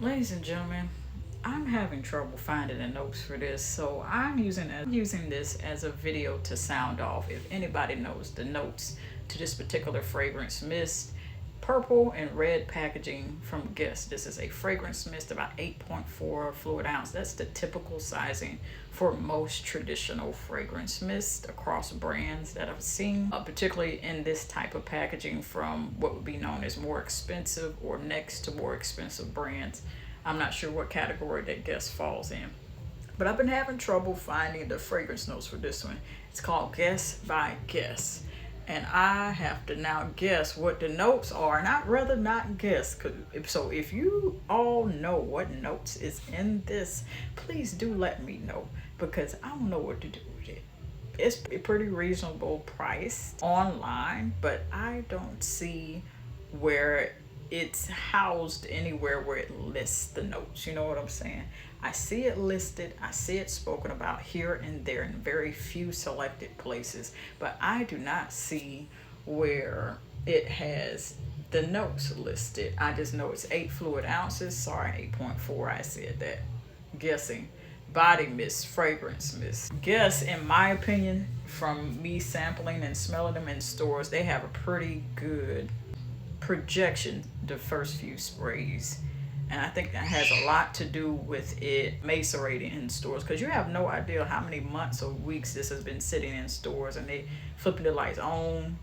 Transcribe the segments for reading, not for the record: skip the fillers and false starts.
Ladies and gentlemen, I'm having trouble finding the notes for this, so I'm using this as a video to sound off if anybody knows the notes to this particular fragrance mist. Purple and red packaging from Guess. This is a fragrance mist about 8.4 fluid ounce. That's the typical sizing for most traditional fragrance mist across brands that I've seen, particularly in this type of packaging from what would be known as more expensive or next to more expensive brands. I'm not sure what category that Guess falls in, but I've been having trouble finding the fragrance notes for this one. It's called Guess by Guess. And I have to now guess what the notes are, and I'd rather not guess. So if you all know what notes is in this, please do let me know, because I don't know what to do with it. It's a pretty reasonable price online, but I don't see where it's housed anywhere where it lists the notes. You know what I'm saying? I see it listed, I see it spoken about here and there in very few selected places, but I do not see where it has the notes listed. I just know it's 8 fluid ounces. Sorry, 8.4, I said that. Guessing. Body mist, fragrance mist. Guess, in my opinion, from me sampling and smelling them in stores, they have a pretty good projection the first few sprays, and I think that has a lot to do with it macerating in stores, because you have no idea how many months or weeks this has been sitting in stores, and they flipping the lights on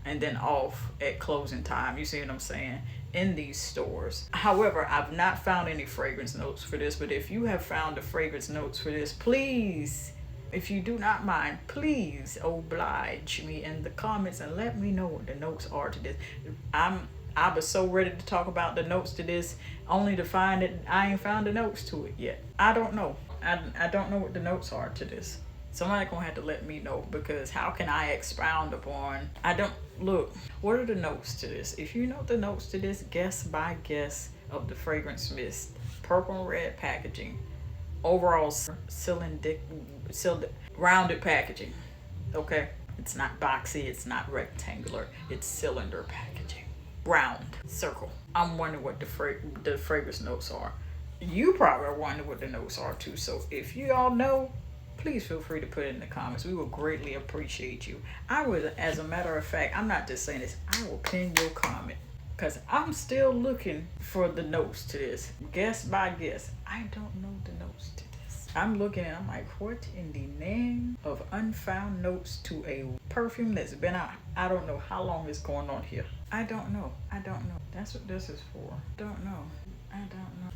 and then off at closing time. You see what I'm saying? In these stores. However, I've not found any fragrance notes for this, but if you have found the fragrance notes for this, please, if you do not mind, please oblige me in the comments and let me know what the notes are to this. I was so ready to talk about the notes to this, only to find that I ain't found the notes to it yet. I don't know. I don't know what the notes are to this. Somebody gonna have to let me know, because how can I expound upon? I don't look. What are the notes to this? If you know the notes to this, Guess by Guess of the fragrance mist, purple and red packaging, overall rounded packaging. Okay, it's not boxy, it's not rectangular, it's cylinder packaging, round, circle. I'm wondering what the fragrance notes are. You probably are wondering what the notes are too. So if you all know, please feel free to put it in the comments. We will greatly appreciate you. I would, as a matter of fact, I'm not just saying this, I will pin your comment, because I'm still looking for the notes to this. Guess by Guess. I don't know the notes to this. I'm looking and I'm like, what in the name of unfound notes to a perfume that's been out? I don't know how long it's going on here. I don't know. That's what this is for. I don't know.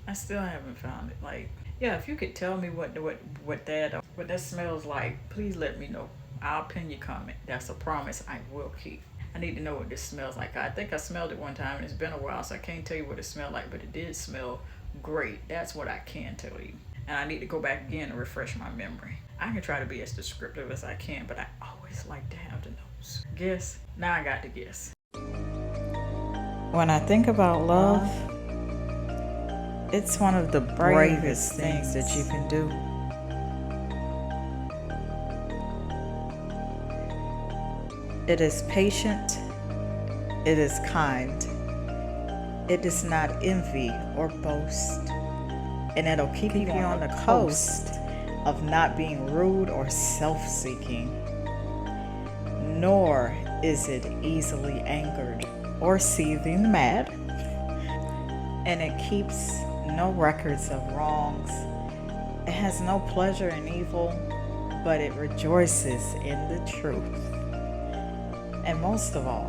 I still haven't found it. Like, yeah, if you could tell me what that smells like, please let me know. I'll pin your comment. That's a promise I will keep. I need to know what this smells like. I think I smelled it one time and it's been a while, so I can't tell you what it smelled like, but it did smell great. That's what I can tell you. And I need to go back again and refresh my memory. I can try to be as descriptive as I can, but I always like to have the notes. Guess. Now I got to guess. When I think about love, it's one of the bravest things that you can do. It is patient, it is kind, it does not envy or boast, and it'll keep you on the coast of not being rude or self-seeking. Nor is it easily angered or seething mad, and it keeps no records of wrongs. It has no pleasure in evil, but it rejoices in the truth. And most of all,